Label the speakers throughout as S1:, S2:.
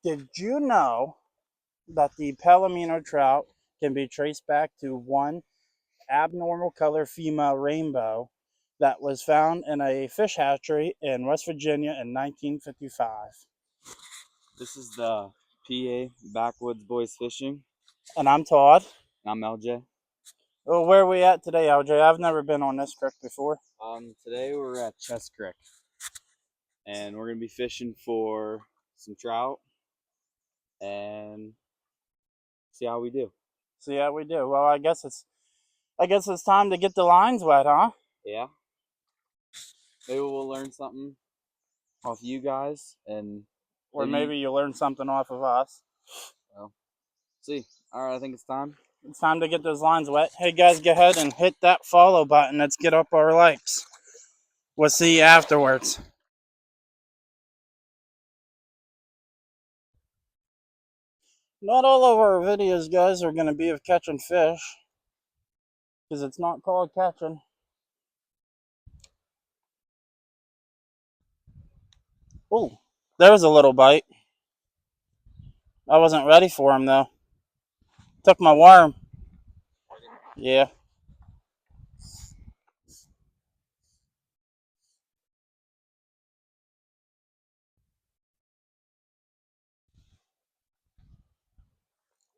S1: Did you know that the Palomino trout can be traced back to one abnormal color female rainbow that was found in a fish hatchery in West Virginia in 1955?
S2: This is the PA Backwoods Boys Fishing.
S1: And I'm Todd.
S2: I'm LJ.
S1: Well, where are we at today, LJ? I've never been on this creek before.
S2: Today we're at Chess Creek, and we're gonna be fishing for some trout and see how we do.
S1: See how we do. Well, I guess it's time to get the lines wet, huh?
S2: Yeah. Maybe we'll learn something off you guys, and
S1: Or maybe you'll learn something off of us.
S2: well, see. All right, I think it's time.
S1: It's time to get those lines wet. Hey guys, go ahead and hit that follow button. Let's get up our likes. We'll see you afterwards. Not all of our videos, guys, are going to be of catching fish, because it's not called catching. Oh, there's a little bite. I wasn't ready for him, though. Took my worm. Yeah.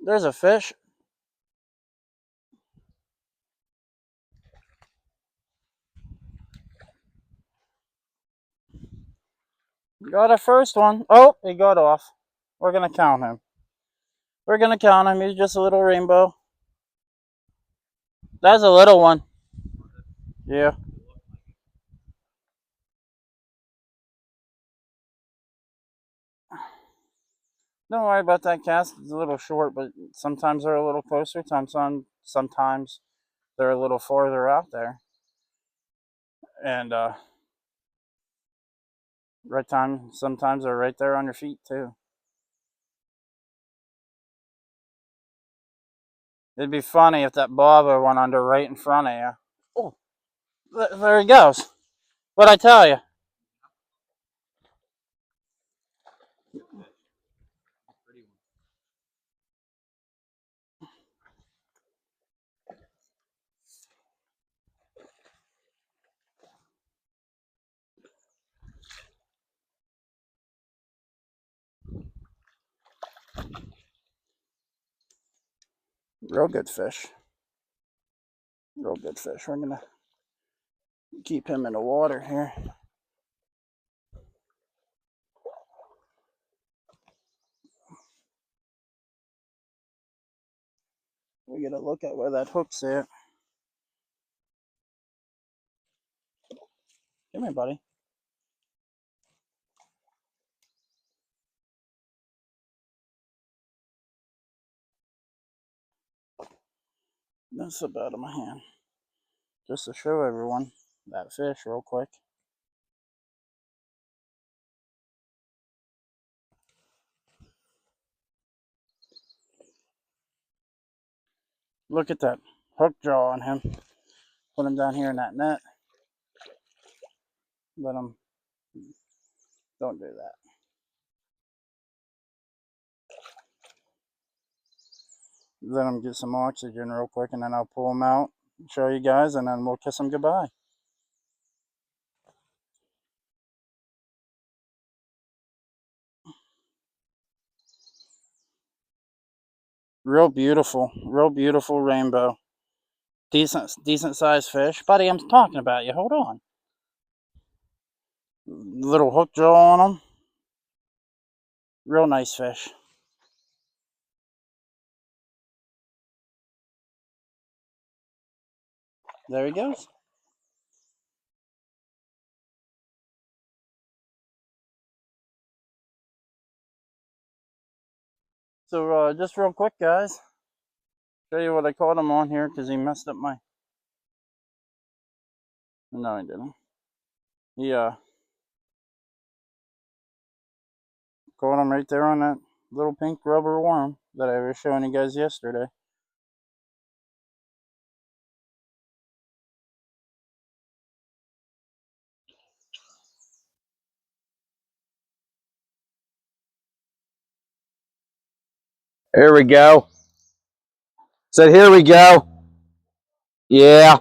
S1: There's a fish. Got a first one. Oh, he got off. We're going to count him. We're going to count him. He's just a little rainbow. That's a little one. Yeah. Don't worry about that cast. It's a little short, but sometimes they're a little closer. Sometimes they're a little farther out there. And sometimes they're right there on your feet too. It'd be funny if that bobber went under right in front of you. Oh, there he goes. What'd I tell you? Real good fish. Real good fish. We're gonna keep him in the water here. We gotta look at where that hook's at. Come here, buddy. That's about in my hand. Just to show everyone that fish real quick. Look at that hook jaw on him. Put him down here in that net. Let him. Don't do that. Let him get some oxygen real quick, and then I'll pull him out, show you guys, and then we'll kiss him goodbye. Real beautiful rainbow. Decent sized fish. Buddy, I'm talking about you. Hold on. Little hook jaw on him. Real nice fish. There he goes. So just real quick, guys, show you what I caught him on here, because he messed up my. No, he didn't. He caught him right there on that little pink rubber worm that I was showing you guys yesterday.
S2: Here we go. Said, here we go. Yeah.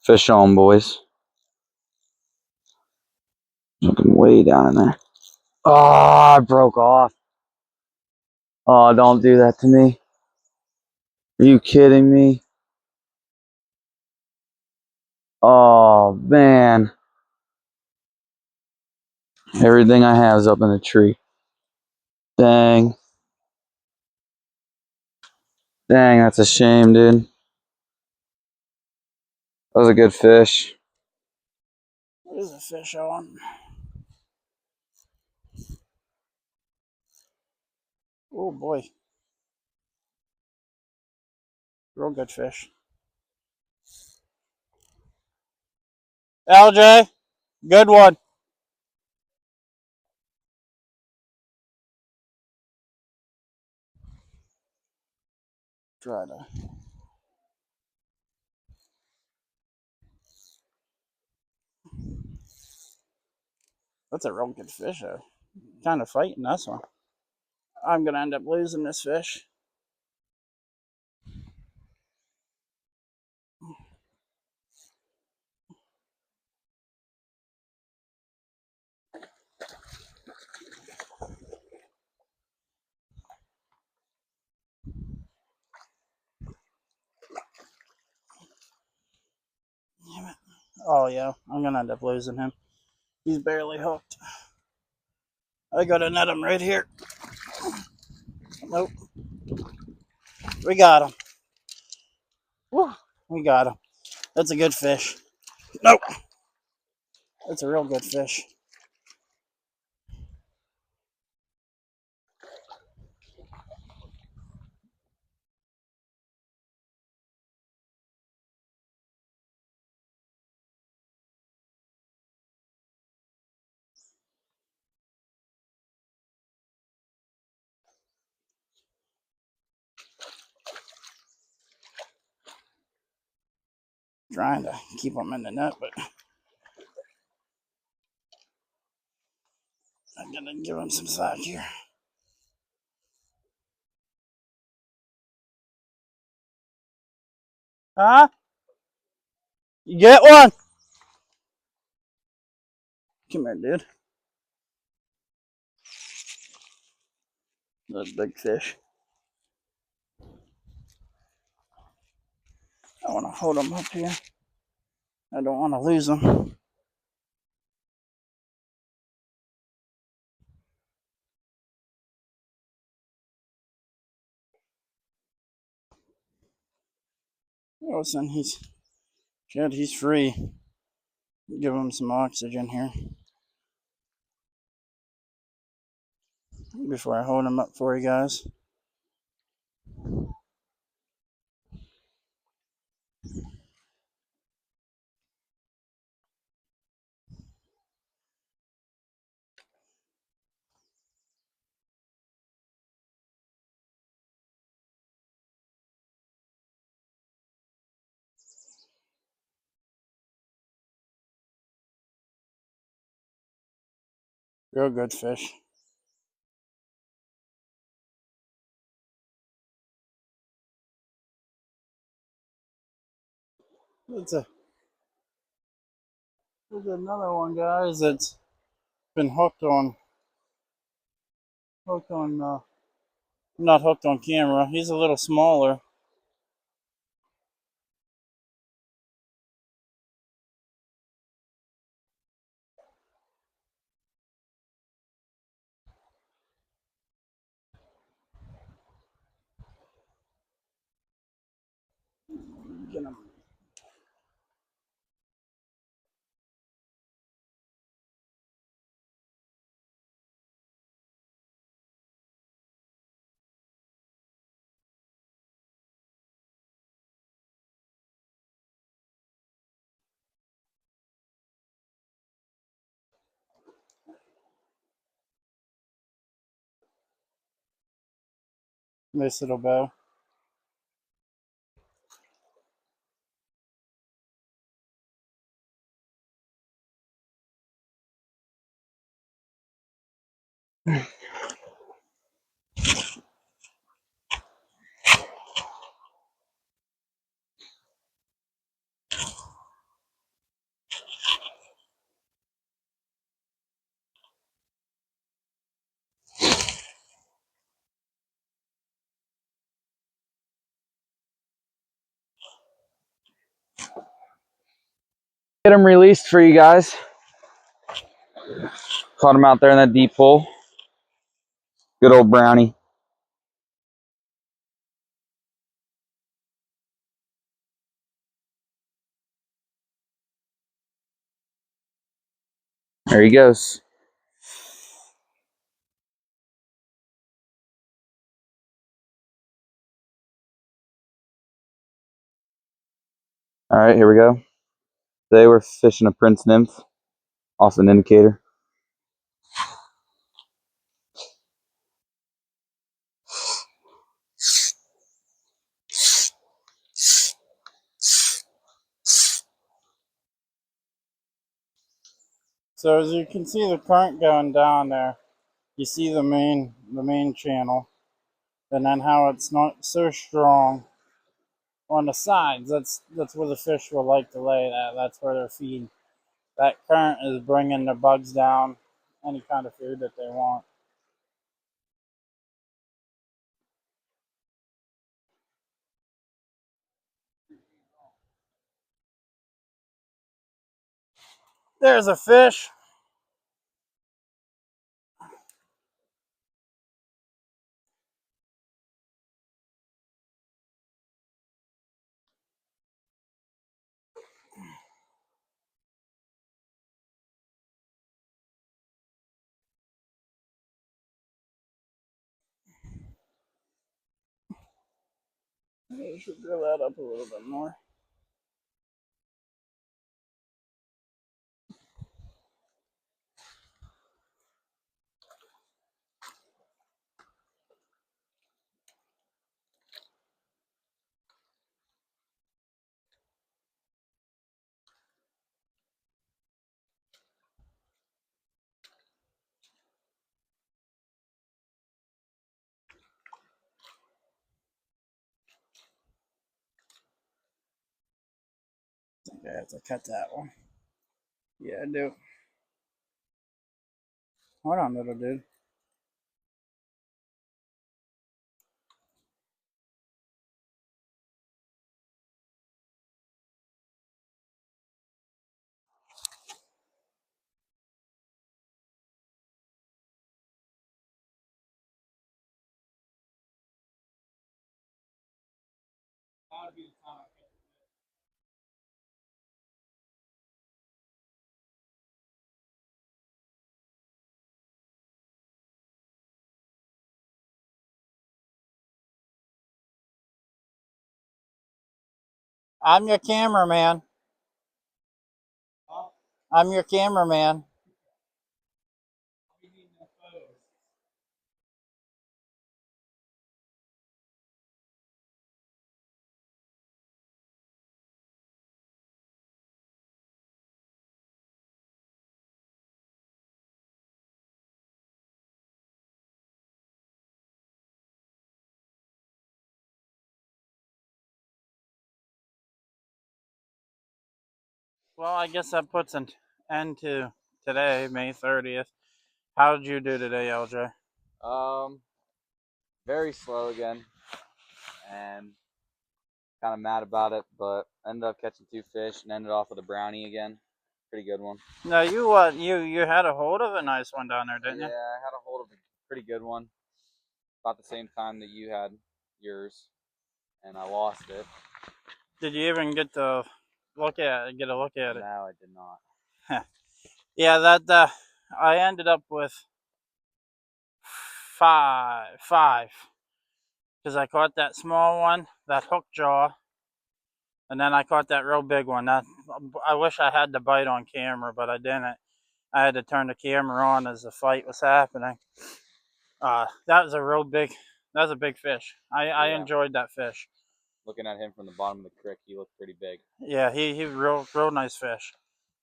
S2: Fish on, boys. Looking way down in there. Oh, I broke off. Oh, don't do that to me. Are you kidding me? Oh, man. Everything I have is up in the tree. Dang. Dang, that's a shame, dude. That was a good fish.
S1: There's a fish on. Oh boy. Real good fish. LJ, good one. Try to. That's a real good fish, though. Kind of fighting this one. I'm gonna end up losing this fish. Damn it. Oh yeah, I'm gonna end up losing him. He's barely hooked. I gotta net him right here. Nope. We got him. Woo. We got him. That's a good fish. Nope. That's a real good fish. Trying to keep him in the net, but I'm gonna give him some slack here. Huh? You get one? Come here, dude. That's a big fish. I want to hold him up here. I don't want to lose him. Oh, son, he's free. Give him some oxygen here before I hold him up for you guys. Real good fish. It's a There's another one, guys, that's been hooked on, not hooked on camera. He's a little smaller. Get him. Nice little bow.
S2: Get them released for you guys. Caught him out there in that deep hole. Good old brownie. There he goes. All right, here we go. Today we're fishing a Prince Nymph off an indicator.
S1: So as you can see the current going down there, you see the main channel, and then how it's not so strong on the sides. That's where the fish will like to lay. That's where they're feeding. That current is bringing the bugs down, any kind of food that they want. There's a fish. I should grill that up a little bit more. I think I have to cut that one. Yeah, I do. Hold on, little dude. I'm your cameraman. I'm your cameraman. Well, I guess that puts an end to today, May 30th. How did you do today, LJ?
S2: Very slow again, and kind of mad about it, but ended up catching 2 fish and ended off with a brownie again. Pretty good one.
S1: No, you had a hold of a nice one down there, didn't
S2: Yeah,
S1: you?
S2: I had a hold of a pretty good one about the same time that you had yours, and I lost it.
S1: Did you even get to get a look at it?
S2: No, I did not.
S1: Yeah, that I ended up with five, because I caught that small one, that hook jaw, and then I caught that real big one. That I wish I had the bite on camera, but I didn't. I had to turn the camera on as the fight was happening. That was a real big. That was a big fish. I
S2: Yeah.
S1: enjoyed that fish.
S2: Looking at him from the bottom of the creek, he looked pretty big.
S1: Yeah, he real nice fish.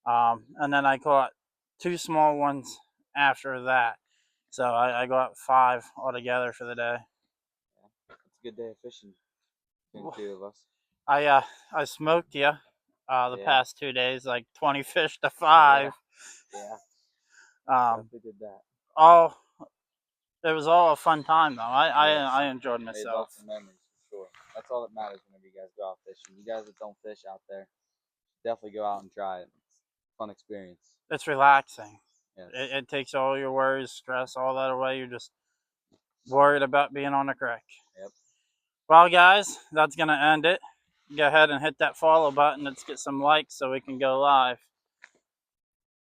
S1: And then I caught 2 small ones after that. So I got 5 altogether for the day.
S2: Yeah. It's a good day of fishing between the 2 of us.
S1: I smoked you the
S2: Yeah.
S1: past 2 days, like 20 fish to 5.
S2: Yeah.
S1: Um,
S2: Definitely did that.
S1: all it was all a fun time though.
S2: Yes.
S1: I enjoyed
S2: Made
S1: myself.
S2: lots of memories for sure. That's all that matters whenever you guys go out fishing. You guys that don't fish out there, definitely go out and try it. fun experience.
S1: It's relaxing.
S2: Yes.
S1: It takes all your worries, stress, all that away. You're just worried about being on the creek.
S2: Yep.
S1: Well, guys, that's going to end it. Go ahead and hit that follow button. Let's get some likes so we can go live.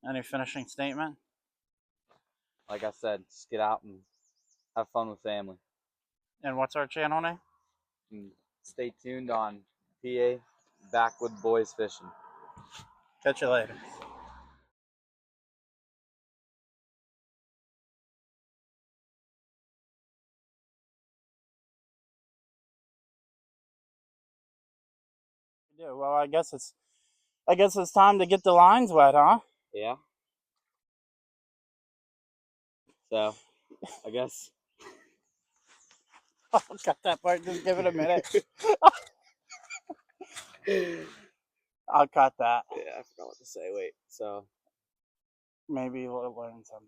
S1: Any finishing statement?
S2: Like I said, just get out and have fun with family.
S1: And what's our channel name?
S2: And stay tuned on PA Backwood Boys Fishing.
S1: Catch you later. Yeah, well, I guess it's time to get the lines wet, huh?
S2: Yeah. So, I guess.
S1: I'll cut that part. Just give it a minute. I'll cut that.
S2: Yeah, I forgot what to say. Wait. So.
S1: Maybe we'll learn something.